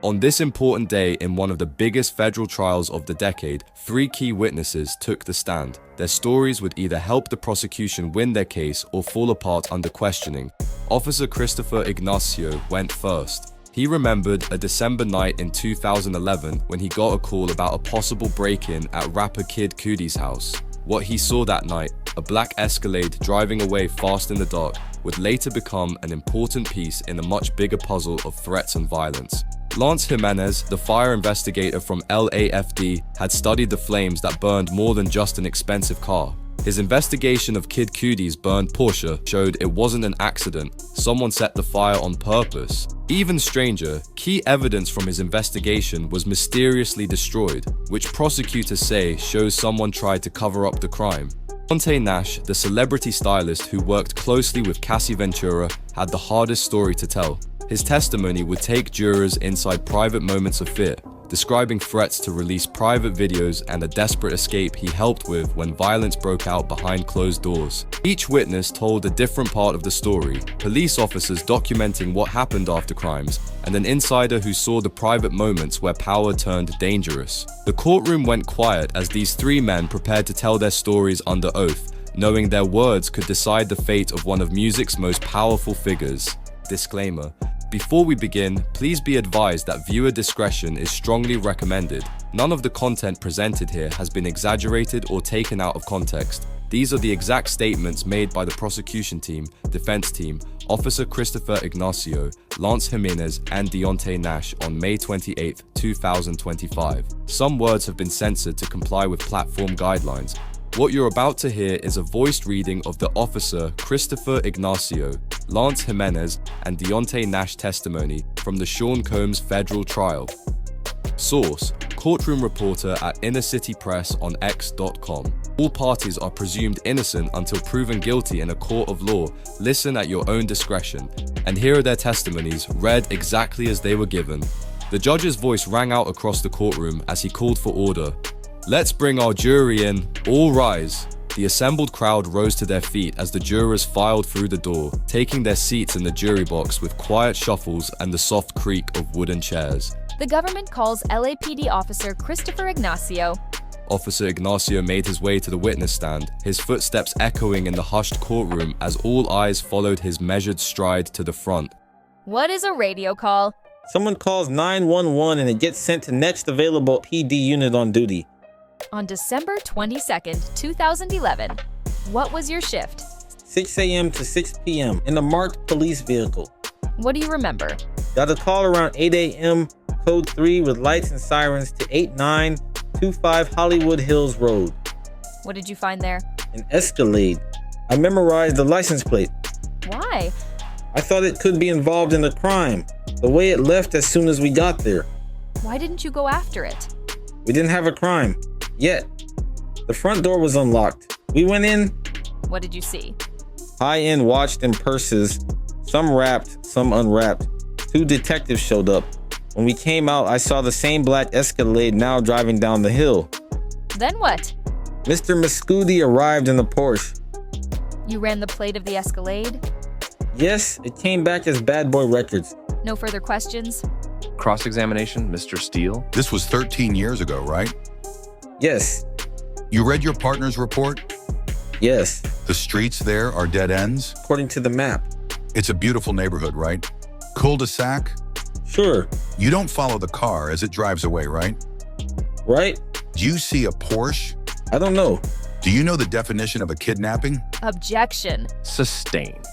On this important day in one of the biggest federal trials of the decade, 3 key witnesses took the stand. Their stories would either help the prosecution win their case or fall apart under questioning. Officer Christopher Ignacio went first. He remembered a December night in 2011 when he got a call about a possible break-in at rapper Kid Cudi's house. What he saw that night, a black Escalade driving away fast in the dark, would later become an important piece in a much bigger puzzle of threats and violence. Lance Jimenez, the fire investigator from LAFD, had studied the flames that burned more than just an expensive car. His investigation of Kid Cudi's burned Porsche showed it wasn't an accident. Someone set the fire on purpose. Even stranger, key evidence from his investigation was mysteriously destroyed, which prosecutors say shows someone tried to cover up the crime. Deonte Nash, the celebrity stylist who worked closely with Cassie Ventura, had the hardest story to tell. His testimony would take jurors inside private moments of fear, describing threats to release private videos and a desperate escape he helped with when violence broke out behind closed doors. Each witness told a different part of the story, police officers documenting what happened after crimes, and an insider who saw the private moments where power turned dangerous. The courtroom went quiet as these 3 men prepared to tell their stories under oath, knowing their words could decide the fate of one of music's most powerful figures. Disclaimer: before we begin, please be advised that viewer discretion is strongly recommended. None of the content presented here has been exaggerated or taken out of context. These are the exact statements made by the prosecution team, defense team, Officer Christopher Ignacio, Lance Jimenez, and Deonte Nash on May 28, 2025. Some words have been censored to comply with platform guidelines. What you're about to hear is a voiced reading of the Officer Christopher Ignacio, Lance Jimenez, and Deonte Nash testimony from the Sean Combs federal trial. Source: courtroom reporter at Inner City Press on X.com. All parties are presumed innocent until proven guilty in a court of law. Listen at your own discretion. And here are their testimonies, read exactly as they were given. The judge's voice rang out across the courtroom as he called for order. "Let's bring our jury in. All rise." The assembled crowd rose to their feet as the jurors filed through the door, taking their seats in the jury box with quiet shuffles and the soft creak of wooden chairs. The government calls LAPD officer Christopher Ignacio. Officer Ignacio made his way to the witness stand, his footsteps echoing in the hushed courtroom as all eyes followed his measured stride to the front. What is a radio call? Someone calls 911 and it gets sent to next available PD unit on duty. On December 22nd, 2011. What was your shift? 6 a.m. to 6 p.m. in a marked police vehicle. What do you remember? Got a call around 8 a.m. code 3 with lights and sirens to 8925 Hollywood Hills Road. What did you find there? An Escalade. I memorized the license plate. Why? I thought it could be involved in a crime, the way it left as soon as we got there. Why didn't you go after it? We didn't have a crime. Yet. The front door was unlocked. We went in. What did you see? High-end watch and purses, some wrapped, some unwrapped. 2 detectives showed up. When we came out, I saw the same black Escalade now driving down the hill. Then what? Mr. Cudi arrived in the Porsche. You ran the plate of the Escalade? Yes, it came back as bad boy records. No further questions? Cross-examination, Mr. Steele. This was 13 years ago, right? Yes. You read your partner's report? Yes. The streets there are dead ends? According to the map. It's a beautiful neighborhood, right? Cul-de-sac? Sure. You don't follow the car as it drives away, right? Right? Do you see a Porsche? I don't know. Do you know the definition of a kidnapping? Objection. Sustained.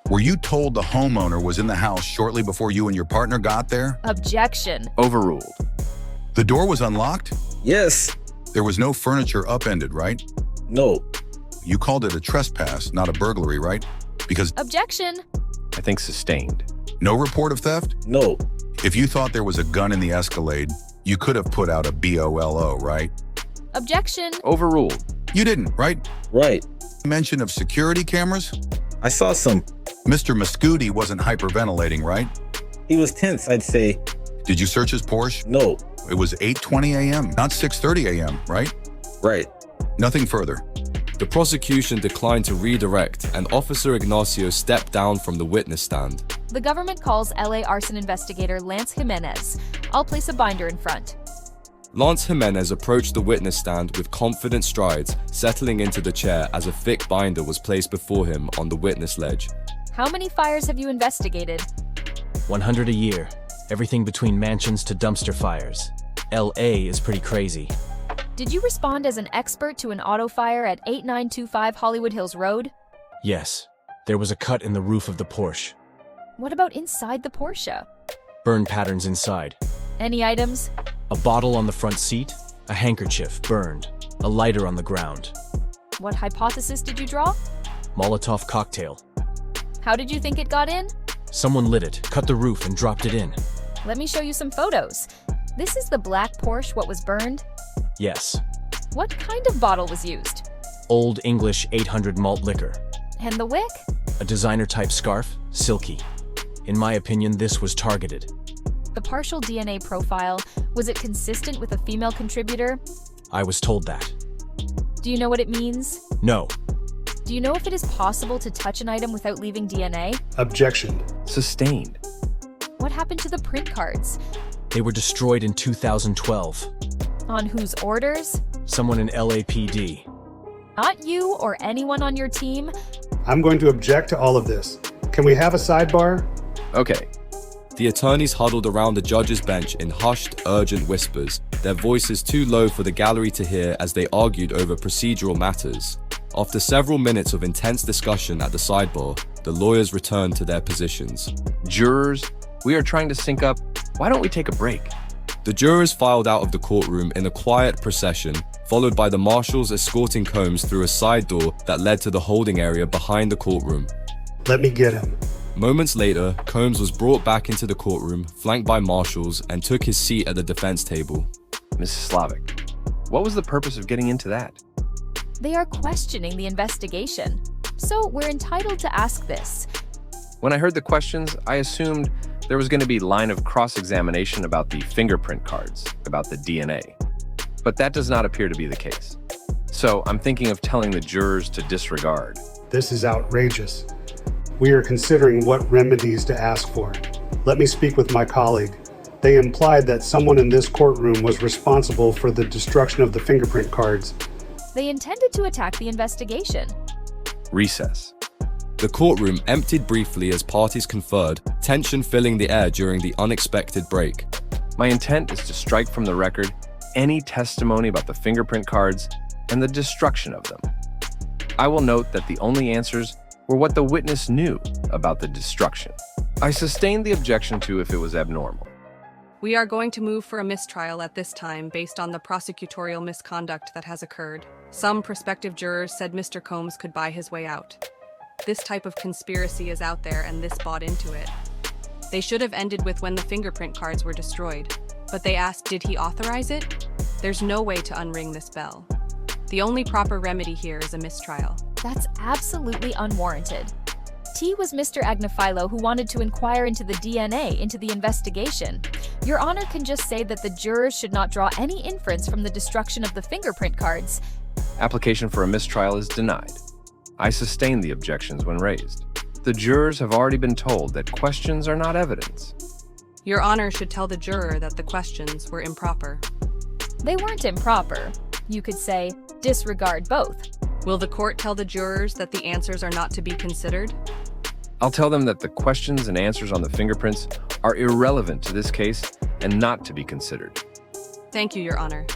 Were you told the homeowner was in the house shortly before you and your partner got there? Objection. Overruled. The door was unlocked? Yes. There was no furniture upended, right? No. You called it a trespass, not a burglary, right? Because Objection. I think sustained. no report of theft? No. If you thought there was a gun in the Escalade, you could have put out a BOLO, right? Objection. Overruled. You didn't, right? Right. Mention of security cameras? I saw some. Mr. Cudi wasn't hyperventilating, right? He was tense, I'd say. Did you search his Porsche? No. It was 8:20 a.m., not 6:30 a.m., right? Right. Nothing further. The prosecution declined to redirect, and Officer Ignacio stepped down from the witness stand. The government calls LA arson investigator Lance Jimenez. I'll place a binder in front. Lance Jimenez approached the witness stand with confident strides, settling into the chair as a thick binder was placed before him on the witness ledge. How many fires have you investigated? 100 a year. Everything between mansions to dumpster fires. LA is pretty crazy. Did you respond as an expert to an auto fire at 8925 Hollywood Hills Road? Yes. There was a cut in the roof of the Porsche. What about inside the Porsche? Burn patterns inside. Any items? A bottle on the front seat, a handkerchief burned, a lighter on the ground. What hypothesis did you draw? Molotov cocktail. How did you think it got in? Someone lit it, cut the roof, and dropped it in. Let me show you some photos. This is the black Porsche what was burned. Yes. What kind of bottle was used? Old English 800 malt liquor. And the wick? A designer-type scarf, silky. In my opinion, this was targeted. The partial DNA profile, was it consistent with a female contributor? I was told that. Do you know what it means? No. Do you know if it is possible to touch an item without leaving DNA? Objection. Sustained. What happened to the print cards? They were destroyed in 2012. On whose orders? Someone in LAPD. Not you or anyone on your team? I'm going to object to all of this. Can we have a sidebar? Okay. The attorneys huddled around the judge's bench in hushed, urgent whispers, their voices too low for the gallery to hear as they argued over procedural matters. After several minutes of intense discussion at the sidebar, the lawyers returned to their positions. Jurors, we are trying to sync up. Why don't we take a break? The jurors filed out of the courtroom in a quiet procession, followed by the marshals escorting Combs through a side door that led to the holding area behind the courtroom. Let me get him. Moments later, Combs was brought back into the courtroom, flanked by marshals, and took his seat at the defense table. Mrs. Slavic, what was the purpose of getting into that? They are questioning the investigation. So we're entitled to ask this. When I heard the questions, I assumed there was going to be line of cross-examination about the fingerprint cards, about the DNA. But that does not appear to be the case. So I'm thinking of telling the jurors to disregard. This is outrageous. We are considering what remedies to ask for. Let me speak with my colleague. They implied that someone in this courtroom was responsible for the destruction of the fingerprint cards. They intended to attack the investigation. Recess. The courtroom emptied briefly as parties conferred, tension filling the air during the unexpected break. My intent is to strike from the record any testimony about the fingerprint cards and the destruction of them. I will note that the only answers were what the witness knew about the destruction. I sustained the objection to if it was abnormal. We are going to move for a mistrial at this time based on the prosecutorial misconduct that has occurred. Some prospective jurors said Mr. Combs could buy his way out. This type of conspiracy is out there and this bought into it. They should have ended with when the fingerprint cards were destroyed, but they asked, did he authorize it? There's no way to unring this bell. The only proper remedy here is a mistrial. That's absolutely unwarranted. T was Mr. Agnifilo who wanted to inquire into the DNA into the investigation. Your Honor can just say that the jurors should not draw any inference from the destruction of the fingerprint cards. Application for a mistrial is denied. I sustain the objections when raised. The jurors have already been told that questions are not evidence. Your Honor should tell the juror that the questions were improper. They weren't improper. You could say, disregard both. Will the court tell the jurors that the answers are not to be considered? I'll tell them that the questions and answers on the fingerprints are irrelevant to this case and not to be considered. Thank you, Your Honor.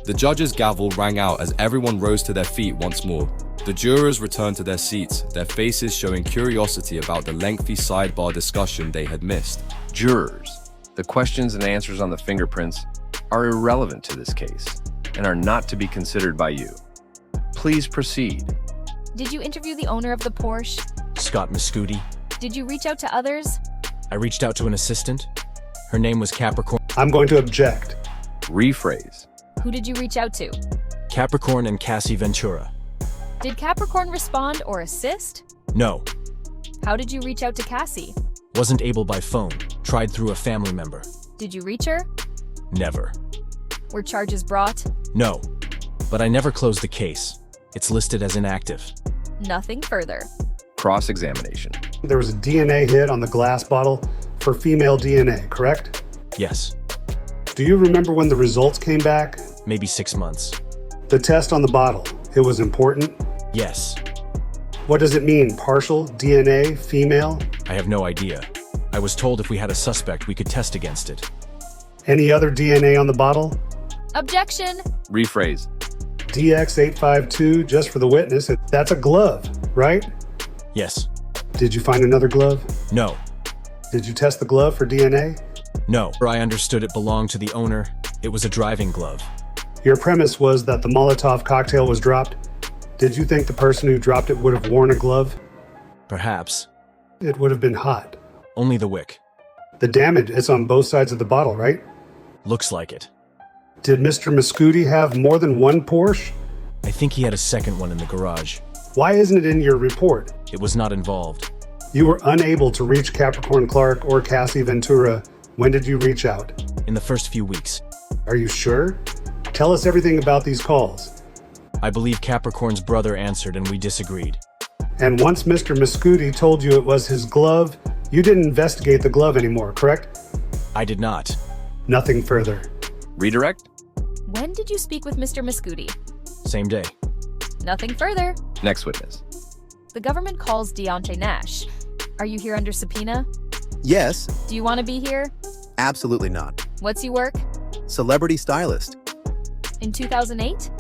The judge's gavel rang out as everyone rose to their feet once more. The jurors returned to their seats, their faces showing curiosity about the lengthy sidebar discussion they had missed. Jurors, the questions and answers on the fingerprints are irrelevant to this case and are not to be considered by you. Please proceed. Did you interview the owner of the Porsche? Scott Cudi. Did you reach out to others? I reached out to an assistant. Her name was Capricorn. I'm going to object. Rephrase. Who did you reach out to? Capricorn and Cassie Ventura. Did Capricorn respond or assist? No. How did you reach out to Cassie? Wasn't able by phone. Tried through a family member. Did you reach her? Never. Were charges brought? No. But I never closed the case. It's listed as inactive. Nothing further. Cross-examination. There was a DNA hit on the glass bottle for female DNA, correct? Yes. Do you remember when the results came back? Maybe 6 months. The test on the bottle, it was important? Yes. What does it mean? Partial, DNA, female? I have no idea. I was told if we had a suspect, we could test against it. Any other DNA on the bottle? Objection! Rephrase. DX852, just for the witness. That's a glove, right? Yes. Did you find another glove? No. Did you test the glove for DNA? No. I understood it belonged to the owner. It was a driving glove. Your premise was that the Molotov cocktail was dropped. Did you think the person who dropped it would have worn a glove? Perhaps. It would have been hot. Only the wick. The damage is on both sides of the bottle, right? Looks like it. Did Mr. Cudi have more than one Porsche? I think he had a second one in the garage. Why isn't it in your report? It was not involved. You were unable to reach Capricorn Clark or Cassie Ventura. When did you reach out? In the first few weeks. Are you sure? Tell us everything about these calls. I believe Capricorn's brother answered and we disagreed. And once Mr. Cudi told you it was his glove, you didn't investigate the glove anymore, correct? I did not. Nothing further. Redirect. When did you speak with Mr. Cudi? Same day. Nothing further. Next witness. The government calls Deonte Nash. Are you here under subpoena? Yes, Do you want to be here? absolutely not. What's you work? Celebrity stylist. In 2008?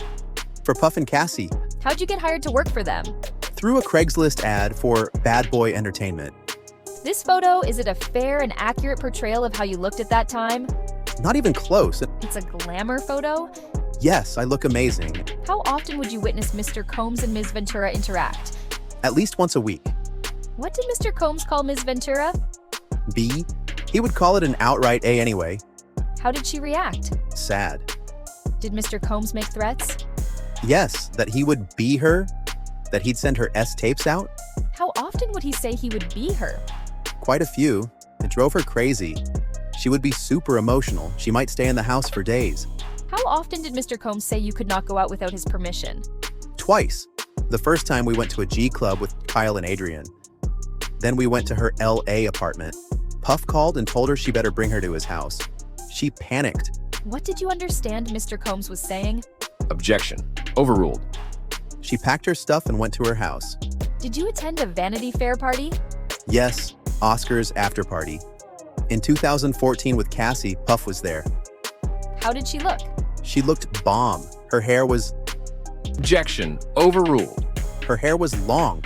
For Puff and Cassie. How'd you get hired to work for them? Through a Craigslist ad for Bad Boy Entertainment. This photo, is it a fair and accurate portrayal of how you looked at that time? Not even close. It's a glamour photo? Yes, I look amazing. How often would you witness Mr. Combs and Ms. Ventura interact? At least once a week. What did Mr. Combs call Ms. Ventura? B. He would call it an outright A anyway. How did she react? Sad. Did Mr. Combs make threats? Yes, that he would be her, that he'd send her S tapes out. How often would he say he would be her? Quite a few. It drove her crazy. She would be super emotional. She might stay in the house for days. How often did Mr. Combs say you could not go out without his permission? Twice. The first time we went to a G club with Kyle and Adrian. Then we went to her LA apartment. Puff called and told her she better bring her to his house. She panicked. What did you understand Mr. Combs was saying? Objection. Overruled. She packed her stuff and went to her house. Did you attend a Vanity Fair party? Yes, Oscars after party. In 2014 with Cassie, Puff was there. How did she look? She looked bomb. Her hair was Objection. Overruled. long.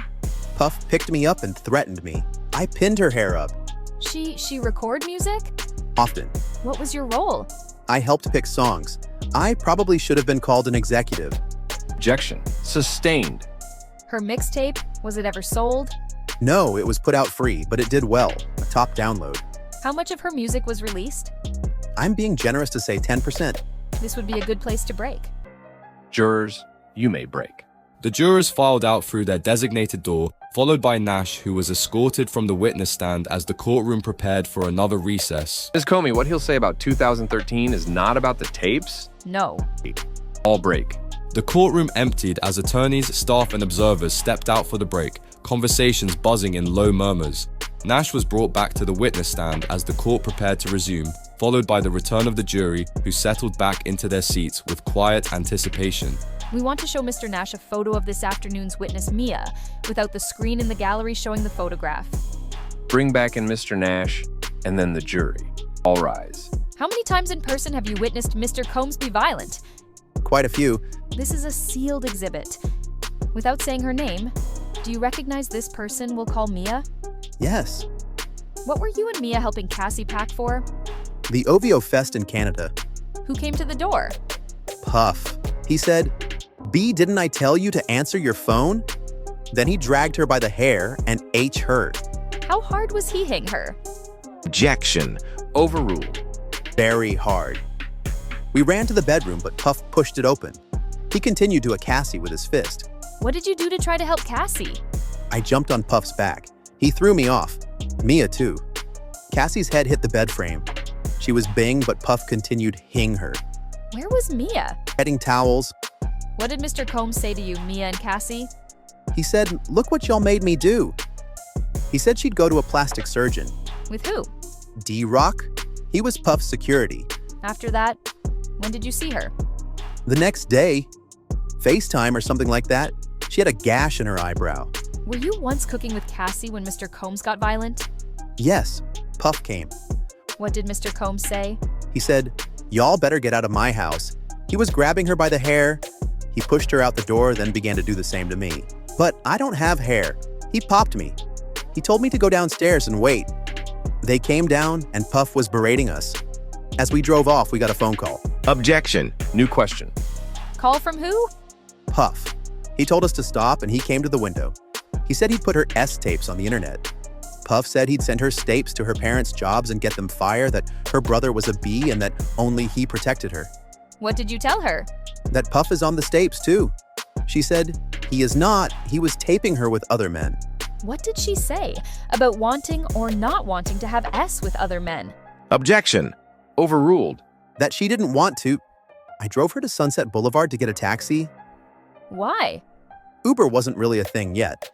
Puff picked me up and threatened me. I pinned her hair up. She record music? Often. What was your role? I helped pick songs. I probably should have been called an executive. Objection. Sustained. Her mixtape, was it ever sold? No, it was put out free, but it did well. A top download. How much of her music was released? I'm being generous to say 10%. This would be a good place to break. Jurors, you may break. The jurors filed out through their designated door, followed by Nash, who was escorted from the witness stand as the courtroom prepared for another recess. Ms. Comey, what he'll say about 2013 is not about the tapes? No. All break. The courtroom emptied as attorneys, staff, and observers stepped out for the break, conversations buzzing in low murmurs. Nash was brought back to the witness stand as the court prepared to resume, followed by the return of the jury, who settled back into their seats with quiet anticipation. We want to show Mr. Nash a photo of this afternoon's witness, Mia, without the screen in the gallery showing the photograph. Bring back in Mr. Nash, and then the jury. All rise. How many times in person have you witnessed Mr. Combs be violent? Quite a few. This is a sealed exhibit. Without saying her name, do you recognize this person we'll call Mia? Yes. What were you and Mia helping Cassie pack for? The OVO Fest in Canada. Who came to the door? Puff. He said, B, didn't I tell you to answer your phone? Then he dragged her by the hair and H her. How hard was he hitting her? Objection. Overruled. Very hard. We ran to the bedroom, but Puff pushed it open. He continued to a Cassie with his fist. What did you do to try to help Cassie? I jumped on Puff's back. He threw me off. Mia too. Cassie's head hit the bed frame. She was bing, but Puff continued hing her. Where was Mia? Getting towels. What did Mr. Combs say to you, Mia and Cassie? He said, look what y'all made me do. He said she'd go to a plastic surgeon. With who? D-Rock? He was Puff's security. After that, when did you see her? The next day, FaceTime or something like that, she had a gash in her eyebrow. Were you once cooking with Cassie when Mr. Combs got violent? Yes, Puff came. What did Mr. Combs say? He said, "Y'all better get out of my house." He was grabbing her by the hair. He pushed her out the door, then began to do the same to me. But I don't have hair. He popped me. He told me to go downstairs and wait. They came down and Puff was berating us. As we drove off, we got a phone call. Objection. New question. Call from who? Puff. He told us to stop and he came to the window. He said he'd put her S-tapes on the internet. Puff said he'd send her tapes to her parents' jobs and get them fired, that her brother was a B and that only he protected her. What did you tell her? That Puff is on the tapes too. She said, he is not, he was taping her with other men. What did she say about wanting or not wanting to have S with other men? Objection. Overruled. That she didn't want to. I drove her to Sunset Boulevard to get a taxi. Why? Uber wasn't really a thing yet.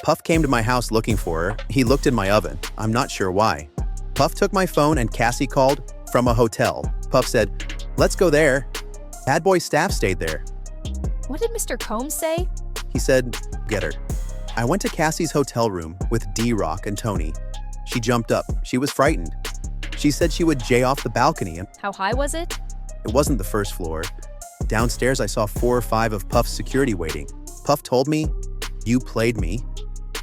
Puff came to my house looking for her. He looked in my oven. I'm not sure why. Puff took my phone and Cassie called from a hotel. Puff said, "Let's go there." Bad Boy staff stayed there. What did Mr. Combs say? He said, "Get her." I went to Cassie's hotel room with D-Rock and Tony. She jumped up. She was frightened. She said she would jay off the balcony. How high was it? It wasn't the first floor. Downstairs, I saw 4 or 5 of Puff's security waiting. Puff told me, "You played me."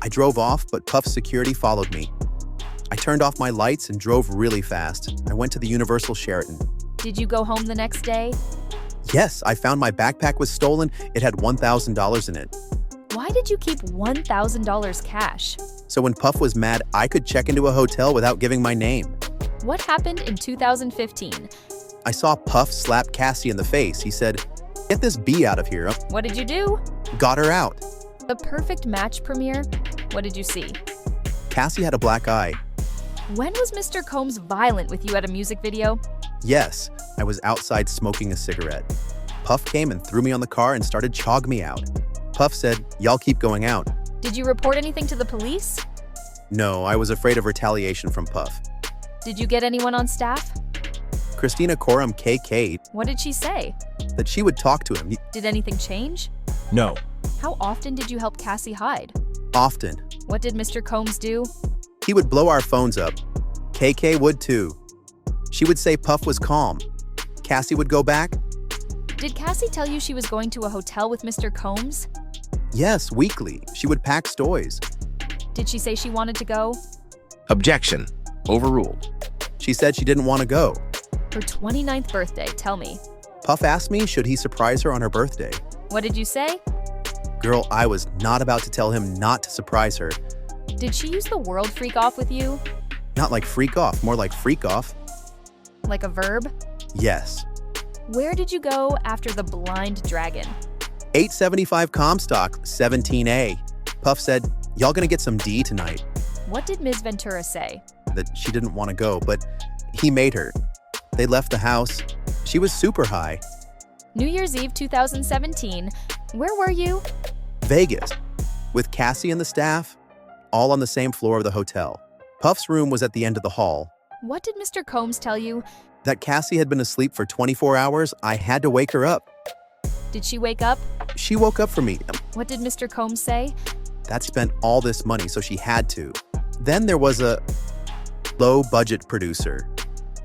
I drove off, but Puff's security followed me. I turned off my lights and drove really fast. I went to the Universal Sheraton. Did you go home the next day? Yes, I found my backpack was stolen. It had $1,000 in it. Why did you keep $1,000 cash? So when Puff was mad, I could check into a hotel without giving my name. What happened in 2015? I saw Puff slap Cassie in the face. He said, "Get this B out of here." What did you do? Got her out. The perfect match premiere? What did you see? Cassie had a black eye. When was Mr. Combs violent with you at a music video? Yes, I was outside smoking a cigarette. Puff came and threw me on the car and started chog me out. Puff said, "Y'all keep going out." Did you report anything to the police? No, I was afraid of retaliation from Puff. Did you get anyone on staff? Christina Coram KK What did she say? that she would talk to him Did anything change? No. How often did you help Cassie hide? often. What did Mr. Combs do? He would blow our phones up. KK would too. She would say Puff was calm. Cassie would go back. Did Cassie tell you she was going to a hotel with Mr. Combs? Yes, weekly. She would pack stoys. Did she say she wanted to go? Objection. Overruled. She said she didn't want to go. Her 29th birthday, tell me. Puff asked me should he surprise her on her birthday. What did you say? Girl, I was not about to tell him not to surprise her. Did she use the world freak off with you? Not like freak off, more like freak off. Like a verb? Yes. Where did you go after the blind dragon? 875 Comstock, 17A. Puff said, "Y'all gonna get some D tonight." What did Ms. Ventura say? That she didn't want to go, but he made her. They left the house. She was super high. New Year's Eve 2017. Where were you? Vegas, with Cassie and the staff, all on the same floor of the hotel. Puff's room was at the end of the hall. What did Mr. Combs tell you? That Cassie had been asleep for 24 hours. I had to wake her up. Did she wake up? She woke up for me. What did Mr. Combs say? That spent all this money, so she had to. Then there was a low-budget producer.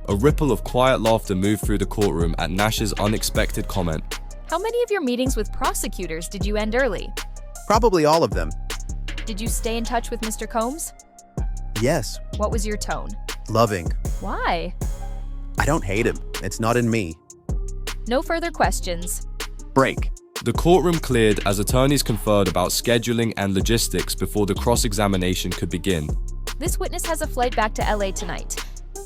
A ripple of quiet laughter moved through the courtroom at Nash's unexpected comment. How many of your meetings with prosecutors did you end early? Probably all of them. Did you stay in touch with Mr. Combs? Yes, What was your tone? loving. Why? I don't hate him. It's not in me. No further questions. Break. The courtroom cleared as attorneys conferred about scheduling and logistics before the cross-examination could begin. This witness has a flight back to LA tonight.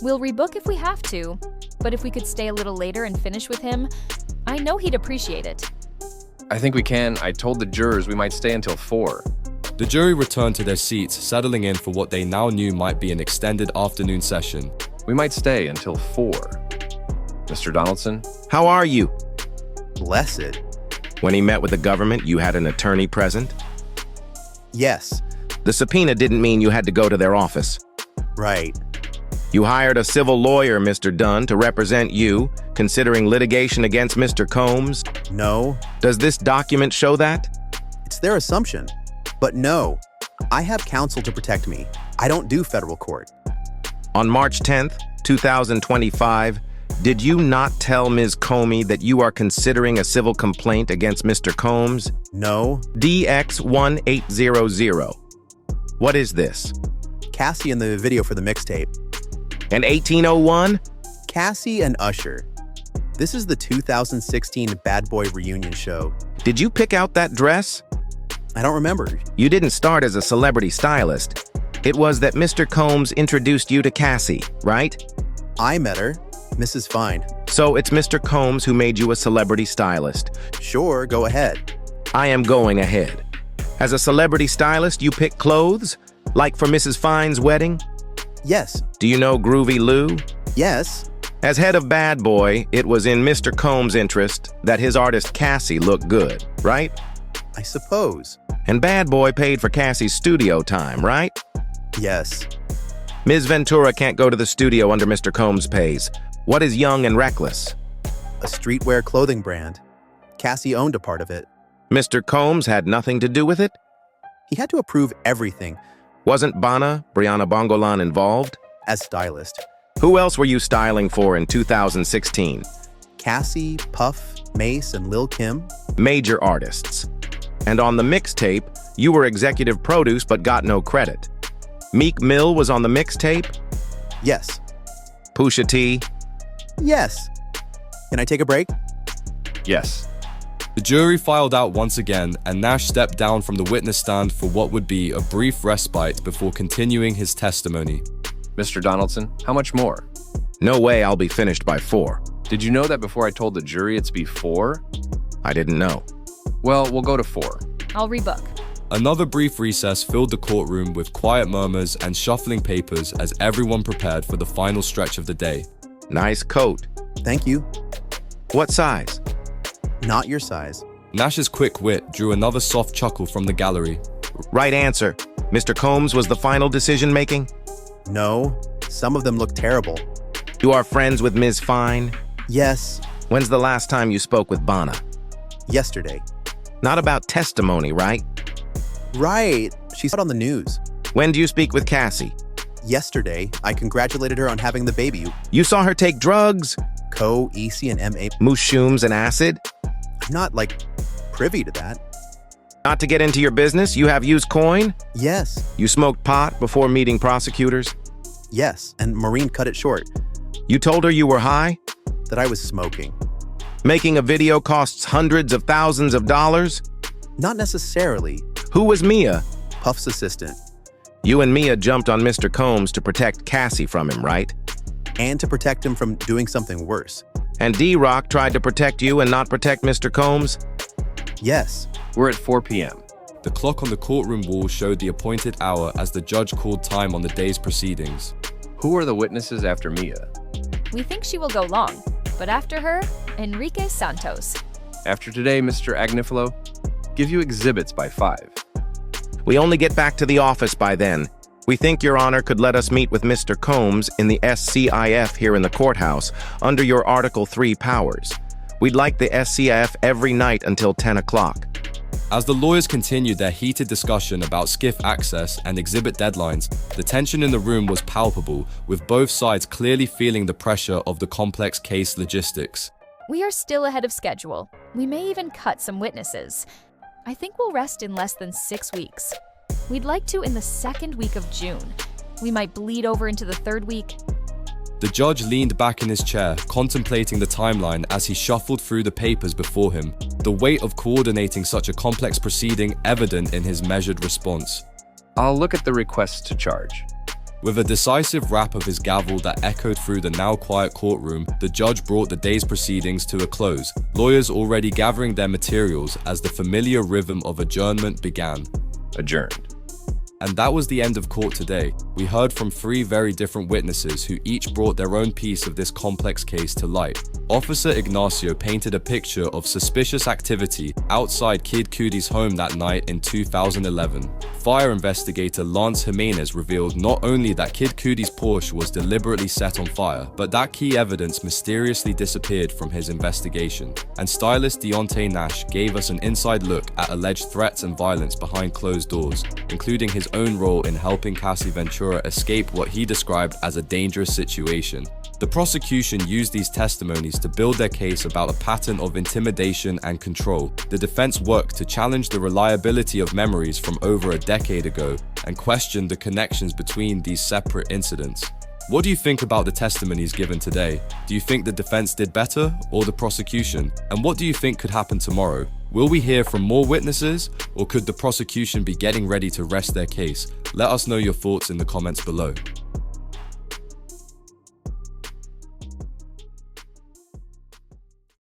We'll rebook if we have to, but if we could stay a little later and finish with him, I know he'd appreciate it. I think we can. I told the jurors we might stay until 4. The jury returned to their seats, settling in for what they now knew might be an extended afternoon session. We might stay until 4. Mr. Donaldson? How are you? Blessed. When he met with the government, you had an attorney present? Yes, The subpoena didn't mean you had to go to their office. right. You hired a civil lawyer, Mr. Dunn, to represent you, considering litigation against Mr. Combs. No, Does this document show that? it's their assumption. But no, I have counsel to protect me. I don't do federal court. On March 10th, 2025, did you not tell Ms. Comey that you are considering a civil complaint against Mr. Combs? No, DX1800. What is this? Cassie in the video for the mixtape. An 1801? Cassie and Usher. This is the 2016 Bad Boy reunion show. Did you pick out that dress? I don't remember. You didn't start as a celebrity stylist. It was that Mr. Combs introduced you to Cassie, right? I met her, Mrs. Fine. So it's Mr. Combs who made you a celebrity stylist. Sure, go ahead. I am going ahead. As a celebrity stylist, you pick clothes? Like for Mrs. Fine's wedding? Yes, Do you know Groovy Lou? yes, As head of Bad Boy, it was in Mr. Combs' interest that his artist Cassie look good, right? I suppose. And Bad Boy paid for Cassie's studio time, right? Yes. Ms. Ventura can't go to the studio under Mr. Combs' pays. What is Young and Reckless? A streetwear clothing brand. Cassie owned a part of it. Mr. Combs had nothing to do with it? He had to approve everything Wasn't Brianna Bongolan involved? as stylist. Who else were you styling for in 2016? Cassie, Puff, Mace, and Lil Kim. Major artists. And on the mixtape, you were executive produce but got no credit. Meek Mill was on the mixtape? Yes. Pusha T? Yes. Can I take a break? Yes. The jury filed out once again, and Nash stepped down from the witness stand for what would be a brief respite before continuing his testimony. Mr. Donaldson, how much more? No way I'll be finished by 4. Did you know that before I told the jury it's before? I didn't know. Well, we'll go to 4. I'll rebook. Another brief recess filled the courtroom with quiet murmurs and shuffling papers as everyone prepared for the final stretch of the day. Nice coat. Thank you. What size? Not your size. Nash's quick wit drew another soft chuckle from the gallery. Right answer. Mr. Combs was the final decision making? No, some of them look terrible. You are friends with Ms. Fine? Yes, When's the last time you spoke with Bonna? yesterday. Not about testimony, right? Right, she's out on the news. When do you speak with Cassie? Yesterday, I congratulated her on having the baby. You saw her take drugs? Co, EC, and MA. Mushrooms and acid? I'm not, privy to that. Not to get into your business, you have used coin? Yes, You smoked pot before meeting prosecutors? yes, and Maureen cut it short. You told her you were high? That I was smoking. Making a video costs hundreds of thousands of dollars? Not necessarily. Who was Mia? Puff's assistant. You and Mia jumped on Mr. Combs to protect Cassie from him, right? And to protect him from doing something worse. And D-Rock tried to protect you and not protect Mr. Combs? Yes, We're at 4 p.m. The clock on the courtroom wall showed the appointed hour as the judge called time on the day's proceedings. Who are the witnesses after Mia? We think she will go long, but after her, Enrique Santos. After today, Mr. Agnifilo, give you exhibits by 5. We only get back to the office by then. We think Your Honor could let us meet with Mr. Combs in the SCIF here in the courthouse under your Article 3 powers. We'd like the SCIF every night until 10 o'clock. As the lawyers continued their heated discussion about SCIF access and exhibit deadlines, the tension in the room was palpable, with both sides clearly feeling the pressure of the complex case logistics. We are still ahead of schedule. We may even cut some witnesses. I think we'll rest in less than 6 weeks. We'd like to in the 2nd week of June. We might bleed over into the 3rd week. The judge leaned back in his chair, contemplating the timeline as he shuffled through the papers before him, the weight of coordinating such a complex proceeding evident in his measured response. I'll look at the requests to charge. With a decisive rap of his gavel that echoed through the now quiet courtroom, the judge brought the day's proceedings to a close, lawyers already gathering their materials as the familiar rhythm of adjournment began. Adjourned. And that was the end of court today. We heard from 3 very different witnesses who each brought their own piece of this complex case to light, Officer Ignacio painted a picture of suspicious activity outside Kid Cudi's home that night in 2011. Fire investigator Lance Jimenez revealed not only that Kid Cudi's Porsche was deliberately set on fire, but that key evidence mysteriously disappeared from his investigation. And stylist Deonte Nash gave us an inside look at alleged threats and violence behind closed doors, including his own role in helping Cassie Ventura escape what he described as a dangerous situation. The prosecution used these testimonies to build their case about a pattern of intimidation and control. The defense worked to challenge the reliability of memories from over a decade ago and questioned the connections between these separate incidents. What do you think about the testimonies given today? Do you think the defense did better or the prosecution? And what do you think could happen tomorrow? Will we hear from more witnesses, or could the prosecution be getting ready to rest their case? Let us know your thoughts in the comments below.